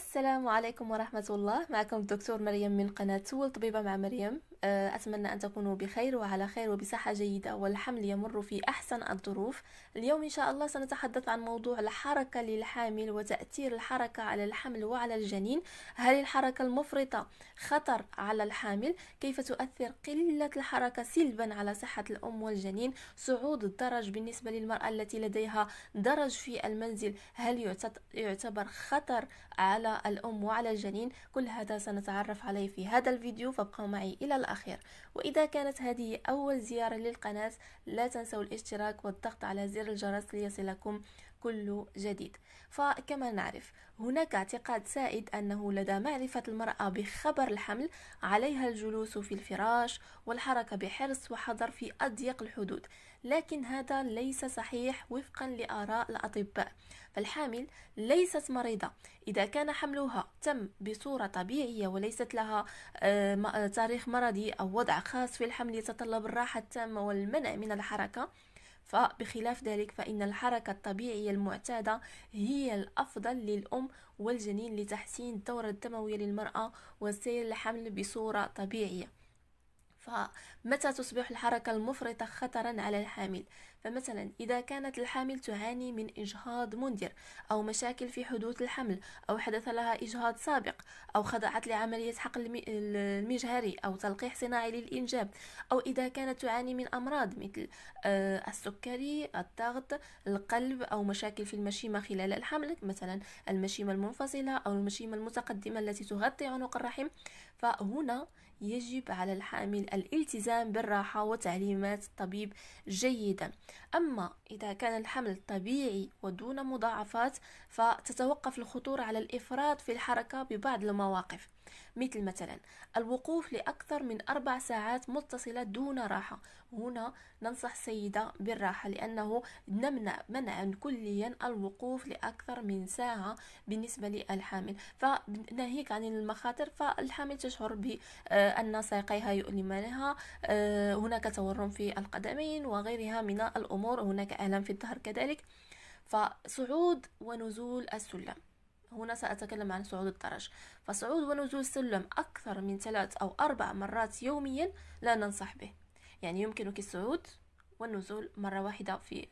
السلام عليكم ورحمة الله. معكم الدكتور مريم من قناة سول طبيبة مع مريم. أتمنى أن تكونوا بخير وعلى خير وبصحة جيدة والحمل يمر في أحسن الظروف. اليوم إن شاء الله سنتحدث عن موضوع الحركة للحامل وتأثير الحركة على الحمل وعلى الجنين. هل الحركة المفرطة خطر على الحامل؟ كيف تؤثر قلة الحركة سلبا على صحة الأم والجنين؟ صعود الدرج بالنسبة للمرأة التي لديها درج في المنزل، هل يعتبر خطر على الأم وعلى الجنين؟ كل هذا سنتعرف عليه في هذا الفيديو، فابقوا معي إلى الأخير. وإذا كانت هذه أول زيارة للقناة لا تنسوا الاشتراك والضغط على زر الجرس ليصلكم كل جديد. فكما نعرف هناك اعتقاد سائد أنه لدى معرفة المرأة بخبر الحمل عليها الجلوس في الفراش والحركة بحرص وحذر في أضيق الحدود، لكن هذا ليس صحيح وفقا لآراء الأطباء. فالحامل ليست مريضة إذا كان حملها تم بصورة طبيعية وليست لها تاريخ مرضي أو وضع خاص في الحمل يتطلب الراحة التامة والمنع من الحركة. فبخلاف ذلك فإن الحركة الطبيعية المعتادة هي الأفضل للأم والجنين لتحسين الدورة الدموية للمرأة وسير الحمل بصورة طبيعية. فمتى تصبح الحركة المفرطة خطرا على الحامل؟ فمثلا إذا كانت الحامل تعاني من إجهاض منذر أو مشاكل في حدوث الحمل أو حدث لها إجهاض سابق أو خضعت لعملية حقن المجهري أو تلقيح صناعي للإنجاب، أو إذا كانت تعاني من أمراض مثل السكري، الضغط، القلب، أو مشاكل في المشيمة خلال الحمل، مثلا المشيمة المنفصلة أو المشيمة المتقدمة التي تغطي عنق الرحم، فهنا يجب على الحامل الالتزام بالراحة وتعليمات الطبيب جيدا. أما إذا كان الحمل طبيعي ودون مضاعفات فتتوقف الخطورة على الإفراط في الحركة ببعض المواقف، مثل مثلا الوقوف لأكثر من 4 ساعات متصلة دون راحة. هنا ننصح السيدة بالراحة لأنه نمنع منعا كليا الوقوف لأكثر من ساعة بالنسبة للحامل. فناهيك عن المخاطر، فالحامل تشعر بأن ساقيها يؤلمانها، هناك تورم في القدمين وغيرها من الأمور، هناك آلام في الظهر كذلك. فصعود ونزول السلم، هنا سأتكلم عن صعود الدرج. فصعود ونزول السلم أكثر من 3 أو 4 مرات يوميا لا ننصح به. يعني يمكنك الصعود والنزول مرة واحدة في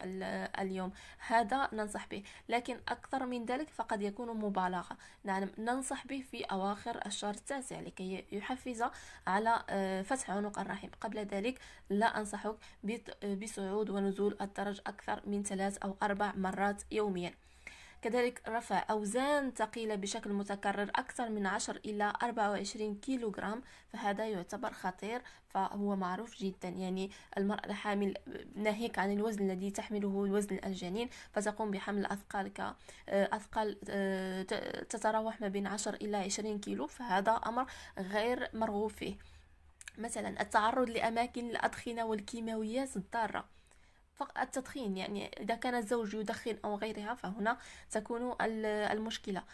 اليوم، هذا ننصح به، لكن أكثر من ذلك فقد يكون مبالغة. نعم، ننصح به في أواخر الشهر التاسع لكي يحفز على فتح عنق الرحم. قبل ذلك لا أنصحك بصعود ونزول الدرج أكثر من 3 أو 4 مرات يوميا. كذلك رفع أوزان ثقيلة بشكل متكرر أكثر من 10 إلى 24 كيلوغرام، فهذا يعتبر خطير، فهو معروف جدا. يعني المرأة الحامل ناهيك عن الوزن الذي تحمله وزن الجنين فتقوم بحمل أثقال تتراوح ما بين 10 إلى 20 كيلو، فهذا أمر غير مرغوب فيه. مثلا التعرض لأماكن الأدخنة والكيماويات الضارة، التدخين، يعني إذا كان الزوج يدخن أو غيرها فهنا تكون المشكلة.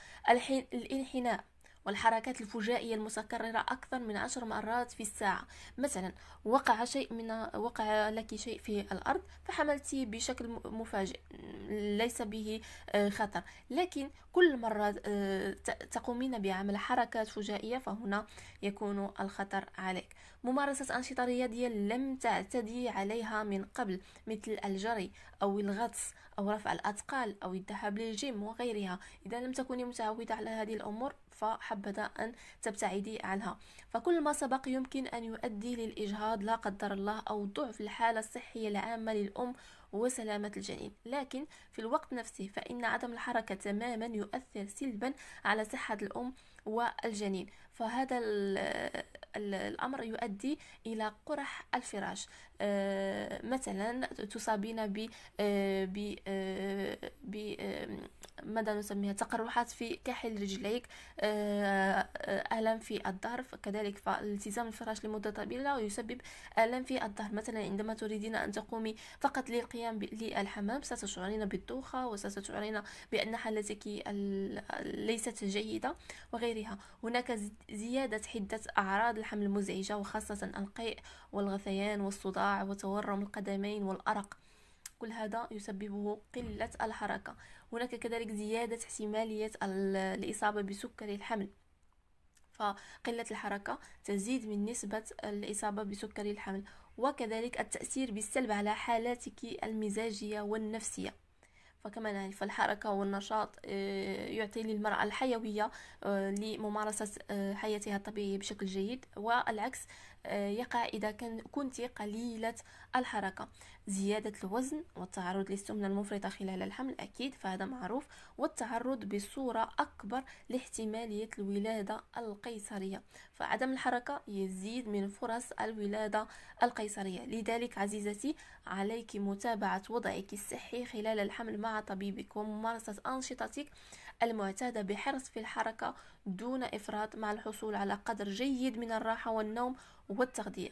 الانحناء والحركات الفجائية المتكررة أكثر من 10 مرات في الساعة، مثلا وقع لك شيء في الأرض فحملتي بشكل مفاجئ ليس به خطر، لكن كل مرة تقومين بعمل حركات فجائية فهنا يكون الخطر عليك. ممارسة أنشطة رياضية لم تعتدي عليها من قبل، مثل الجري أو الغطس أو رفع الأثقال أو الذهاب للجيم وغيرها. إذا لم تكوني متعودة على هذه الأمور فحبذا أن تبتعدي عنها. فكل ما سبق يمكن أن يؤدي للإجهاض لا قدر الله أو ضعف الحالة الصحية العامة للأم وسلامة الجنين، لكن في الوقت نفسه فإن عدم الحركة تماما يؤثر سلبا على صحة الأم والجنين. فهذا الأمر يؤدي إلى قرح الفراش، مثلا تصابين ب ماذا نسميها، تقرحات في كاحل رجليك، آلام في الظهر كذلك. فالالتزام الفراش لمدة طويلة يسبب آلام في الظهر. مثلا عندما تريدين أن تقومي فقط للقيام للحمام ستشعرين بالدوخة وستشعرين بأن حالتك ليست جيدة وغيرها. هناك زيادة حدة أعراض الحمل المزعجة وخاصة القيء والغثيان والصداع وتورم القدمين والأرق، كل هذا يسببه قلة الحركة. هناك كذلك زيادة احتمالية الإصابة بسكري الحمل، فقلة الحركة تزيد من نسبة الإصابة بسكري الحمل، وكذلك التأثير بالسلب على حالاتك المزاجية والنفسية. فكما نعرف الحركة والنشاط يعطي للمرأة الحيوية لممارسة حياتها الطبيعية بشكل جيد، والعكس يقع إذا كنت قليلة الحركة. زيادة الوزن والتعرض للسمنة المفرطة خلال الحمل أكيد، فهذا معروف، والتعرض بصورة أكبر لاحتمالية الولادة القيصرية، فعدم الحركة يزيد من فرص الولادة القيصرية. لذلك عزيزتي عليك متابعة وضعك الصحي خلال الحمل مع طبيبك، وممارسة أنشطتك المعتادة بحرص في الحركة دون إفراط، مع الحصول على قدر جيد من الراحة والنوم والتغذية.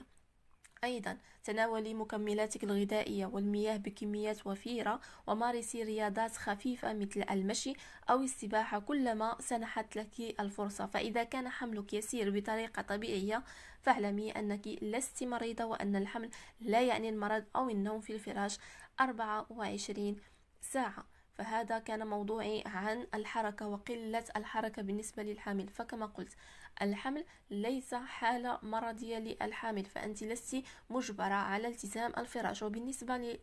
أيضا تناولي مكملاتك الغذائية والمياه بكميات وفيرة، ومارسي رياضات خفيفة مثل المشي أو السباحة كلما سنحت لك الفرصة. فإذا كان حملك يسير بطريقة طبيعية فاعلمي أنك لست مريضة، وأن الحمل لا يعني المرض أو النوم في الفراش 24 ساعة. فهذا كان موضوعي عن الحركة وقلة الحركة بالنسبة للحامل. فكما قلت الحمل ليس حالة مرضية للحامل، فأنت لست مجبرة على التزام الفراش. وبالنسبة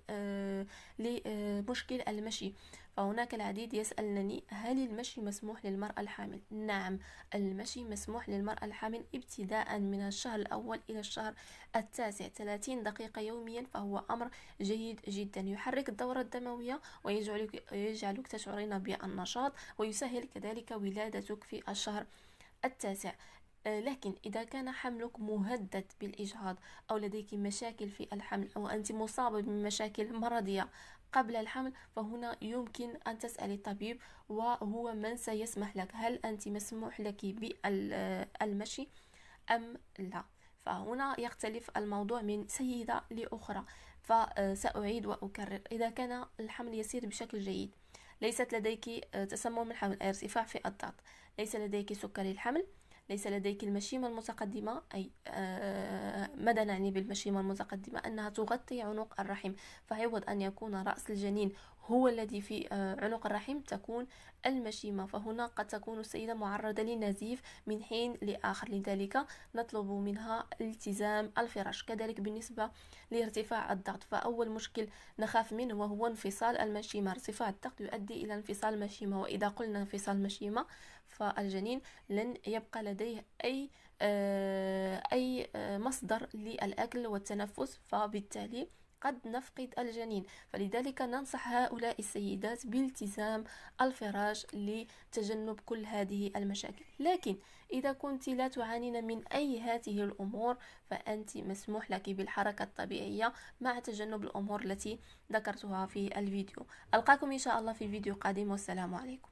لمشكل المشي، فهناك العديد يسألنني هل المشي مسموح للمرأة الحامل؟ نعم، المشي مسموح للمرأة الحامل ابتداء من الشهر الأول إلى الشهر التاسع 30 دقيقة يوميا، فهو أمر جيد جدا، يحرك الدورة الدموية ويجعلك تشعرين بالنشاط، ويسهل كذلك ولادتك في الشهر التاسع. لكن إذا كان حملك مهدد بالإجهاض، أو لديك مشاكل في الحمل، أو أنت مصابة بمشاكل مرضية قبل الحمل، فهنا يمكن أن تسأل الطبيب، وهو من سيسمح لك هل أنت مسموح لك بالمشي أم لا. فهنا يختلف الموضوع من سيدة لأخرى. فسأعيد وأكرر، إذا كان الحمل يسير بشكل جيد، ليست لديك تسمم الحمل أي ارتفاع في الضغط، ليس لديك سكري الحمل، ليس لديك المشيمة المتقدمة، أي ماذا نعني بالمشيمة المتقدمة؟ أنها تغطي عنق الرحم، فعوض أن يكون رأس الجنين هو الذي في عنق الرحم تكون المشيمة، فهنا قد تكون السيدة معرضة لنزيف من حين لآخر، لذلك نطلب منها التزام الفراش. كذلك بالنسبة لارتفاع الضغط، فأول مشكل نخاف منه وهو انفصال المشيمة. ارتفاع الضغط يؤدي إلى انفصال المشيمة، وإذا قلنا انفصال المشيمة فالجنين لن يبقى لديه أي مصدر للأكل والتنفس، فبالتالي قد نفقد الجنين. فلذلك ننصح هؤلاء السيدات بالتزام الفراش لتجنب كل هذه المشاكل. لكن إذا كنت لا تعانين من أي هذه الأمور فأنت مسموح لك بالحركة الطبيعية مع تجنب الأمور التي ذكرتها في الفيديو. ألقاكم إن شاء الله في فيديو قادم، والسلام عليكم.